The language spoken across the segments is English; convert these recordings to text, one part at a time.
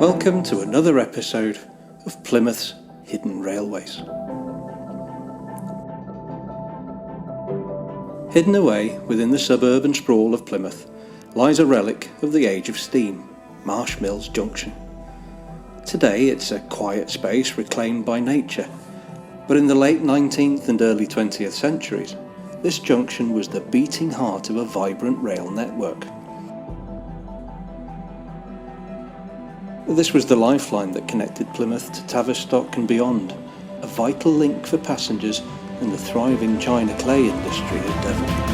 Welcome to another episode of Plymouth's Hidden Railways. Hidden away within the suburban sprawl of Plymouth lies a relic of the age of steam, Marsh Mills Junction. Today it's a quiet space reclaimed by nature, but in the late 19th and early 20th centuries, this junction was the beating heart of a vibrant rail network. This was the lifeline that connected Plymouth to Tavistock and beyond, a vital link for passengers and the thriving china clay industry at Devon.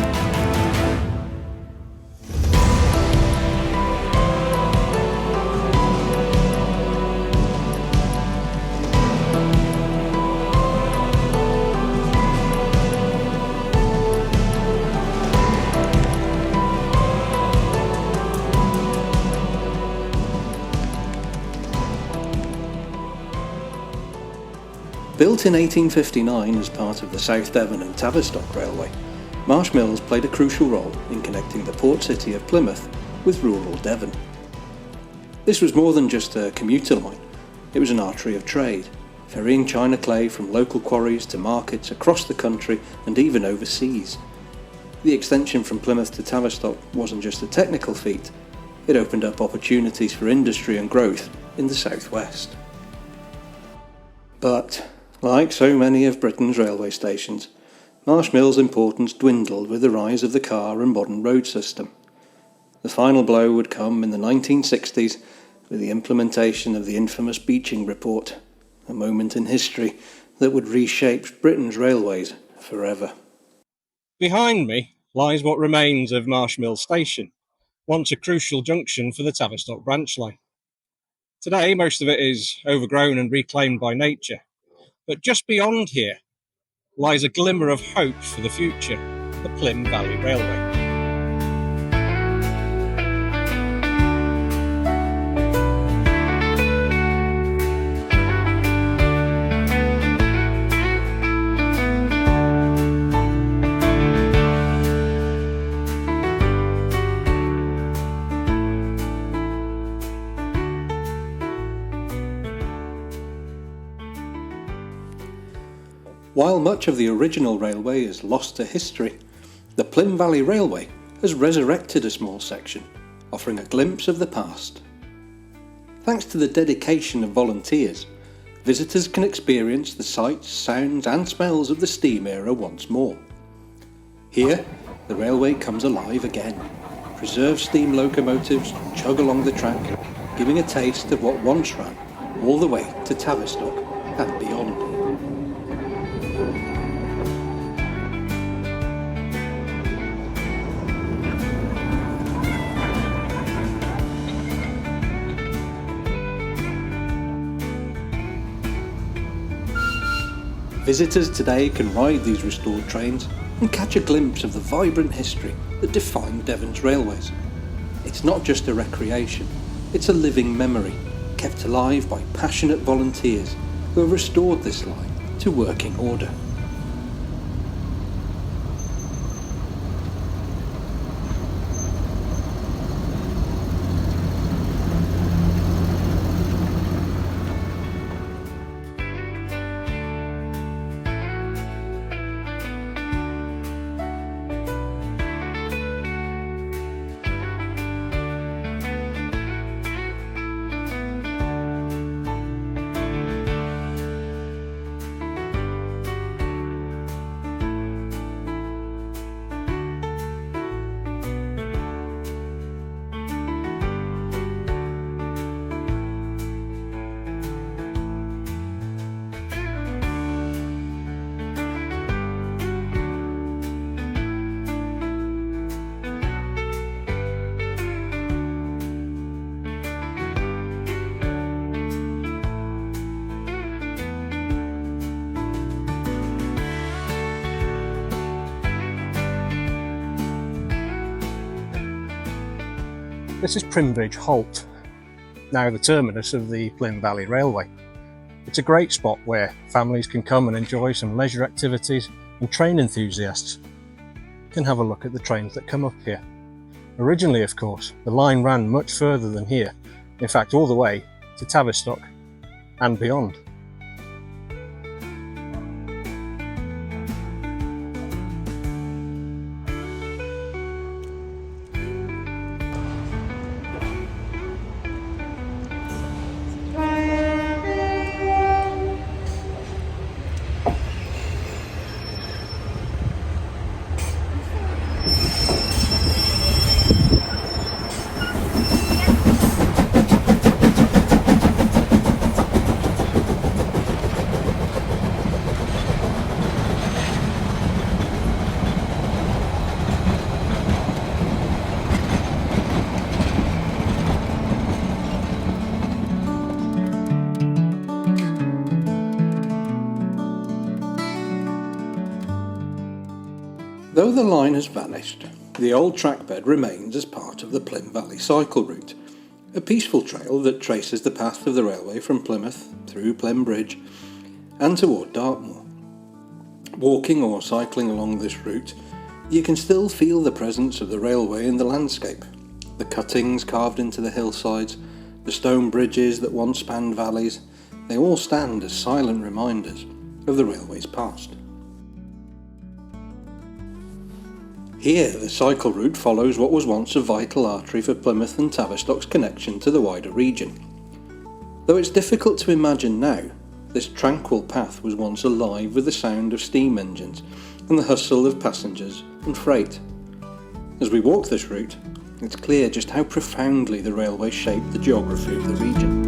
Built in 1859 as part of the South Devon and Tavistock Railway, Marsh Mills played a crucial role in connecting the port city of Plymouth with rural Devon. This was more than just a commuter line, it was an artery of trade, ferrying china clay from local quarries to markets across the country and even overseas. The extension from Plymouth to Tavistock wasn't just a technical feat, it opened up opportunities for industry and growth in the southwest. But like so many of Britain's railway stations, Marsh Mills' importance dwindled with the rise of the car and modern road system. The final blow would come in the 1960s with the implementation of the infamous Beeching Report, a moment in history that would reshape Britain's railways forever. Behind me lies what remains of Marsh Mills Station, once a crucial junction for the Tavistock branch line. Today, most of it is overgrown and reclaimed by nature. But just beyond here lies a glimmer of hope for the future, the Plymouth Valley Railway. While much of the original railway is lost to history, the Plymouth Valley Railway has resurrected a small section, offering a glimpse of the past. Thanks to the dedication of volunteers, visitors can experience the sights, sounds and smells of the steam era once more. Here, the railway comes alive again. Preserved steam locomotives chug along the track, giving a taste of what once ran all the way to Tavistock and beyond. Visitors today can ride these restored trains and catch a glimpse of the vibrant history that defined Devon's railways. It's not just a recreation, it's a living memory, kept alive by passionate volunteers who have restored this line to working order. This is Primbridge Halt, now the terminus of the Plymouth Valley Railway. It's a great spot where families can come and enjoy some leisure activities, and train enthusiasts can have a look at the trains that come up here. Originally, of course, the line ran much further than here, in fact all the way to Tavistock and beyond. Though the line has vanished, the old trackbed remains as part of the Plym Valley cycle route, a peaceful trail that traces the path of the railway from Plymouth through Plym Bridge and toward Dartmoor. Walking or cycling along this route, you can still feel the presence of the railway in the landscape. The cuttings carved into the hillsides, the stone bridges that once spanned valleys, they all stand as silent reminders of the railway's past. Here, the cycle route follows what was once a vital artery for Plymouth and Tavistock's connection to the wider region. Though it's difficult to imagine now, this tranquil path was once alive with the sound of steam engines and the hustle of passengers and freight. As we walk this route, it's clear just how profoundly the railway shaped the geography of the region.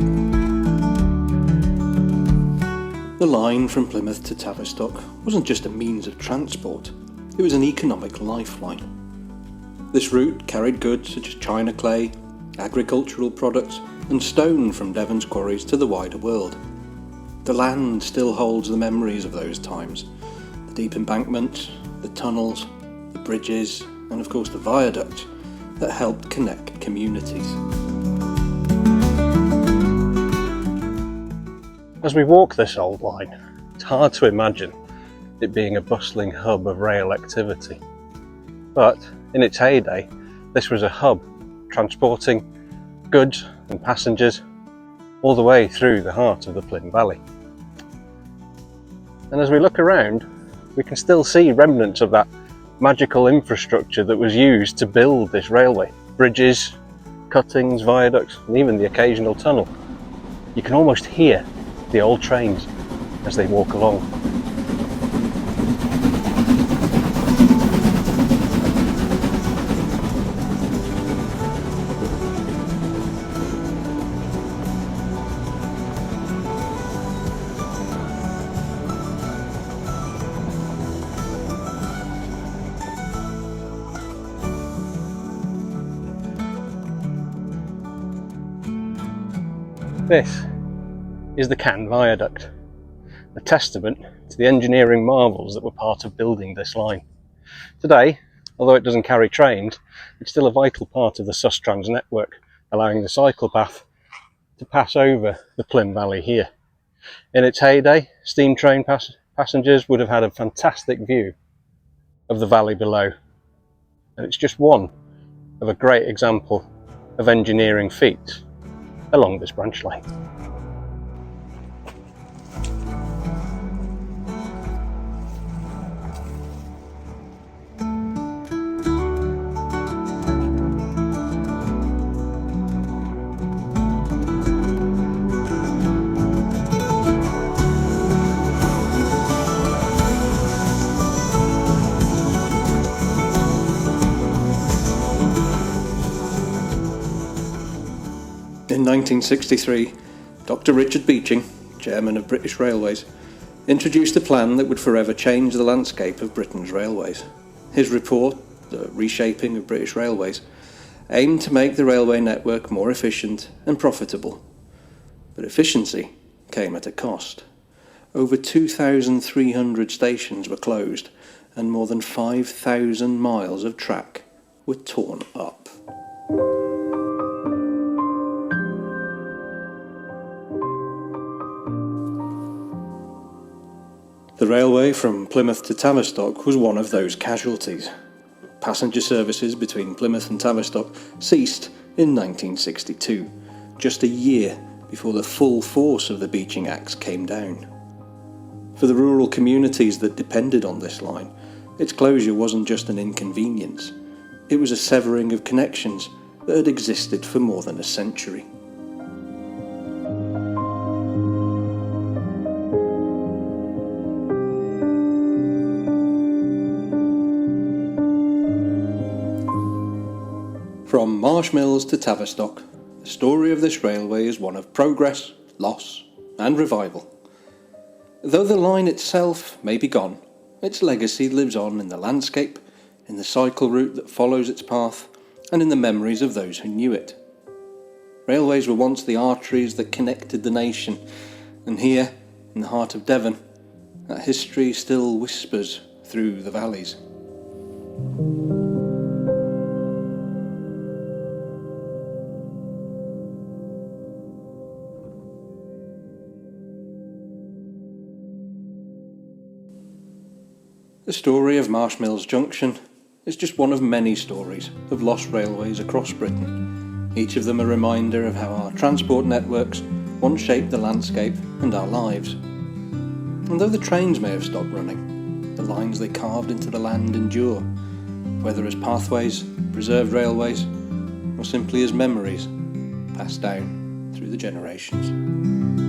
The line from Plymouth to Tavistock wasn't just a means of transport, it was an economic lifeline. This route carried goods such as china clay, agricultural products and stone from Devon's quarries to the wider world. The land still holds the memories of those times, the deep embankments, the tunnels, the bridges and of course the viaducts that helped connect communities. As we walk this old line, it's hard to imagine it being a bustling hub of rail activity. But in its heyday, this was a hub transporting goods and passengers all the way through the heart of the Plym Valley. And as we look around, we can still see remnants of that magical infrastructure that was used to build this railway. Bridges, cuttings, viaducts, and even the occasional tunnel. You can almost hear the old trains as they walk along. This is the Cann Viaduct, a testament to the engineering marvels that were part of building this line. Today, although it doesn't carry trains, it's still a vital part of the Sustrans network, allowing the cycle path to pass over the Plym Valley here. In its heyday, steam train passengers would have had a fantastic view of the valley below, and it's just one of a great example of engineering feats along this branch line. In 1963, Dr. Richard Beeching, chairman of British Railways, introduced a plan that would forever change the landscape of Britain's railways. His report, The Reshaping of British Railways, aimed to make the railway network more efficient and profitable. But efficiency came at a cost. Over 2,300 stations were closed and more than 5,000 miles of track were torn up. The railway from Plymouth to Tavistock was one of those casualties. Passenger services between Plymouth and Tavistock ceased in 1962, just a year before the full force of the beaching axe came down. For the rural communities that depended on this line, its closure wasn't just an inconvenience, it was a severing of connections that had existed for more than a century. From Marsh Mills to Tavistock, the story of this railway is one of progress, loss, and revival. Though the line itself may be gone, its legacy lives on in the landscape, in the cycle route that follows its path, and in the memories of those who knew it. Railways were once the arteries that connected the nation, and here, in the heart of Devon, that history still whispers through the valleys. The story of Marsh Mills Junction is just one of many stories of lost railways across Britain, each of them a reminder of how our transport networks once shaped the landscape and our lives. And though the trains may have stopped running, the lines they carved into the land endure, whether as pathways, preserved railways, or simply as memories passed down through the generations.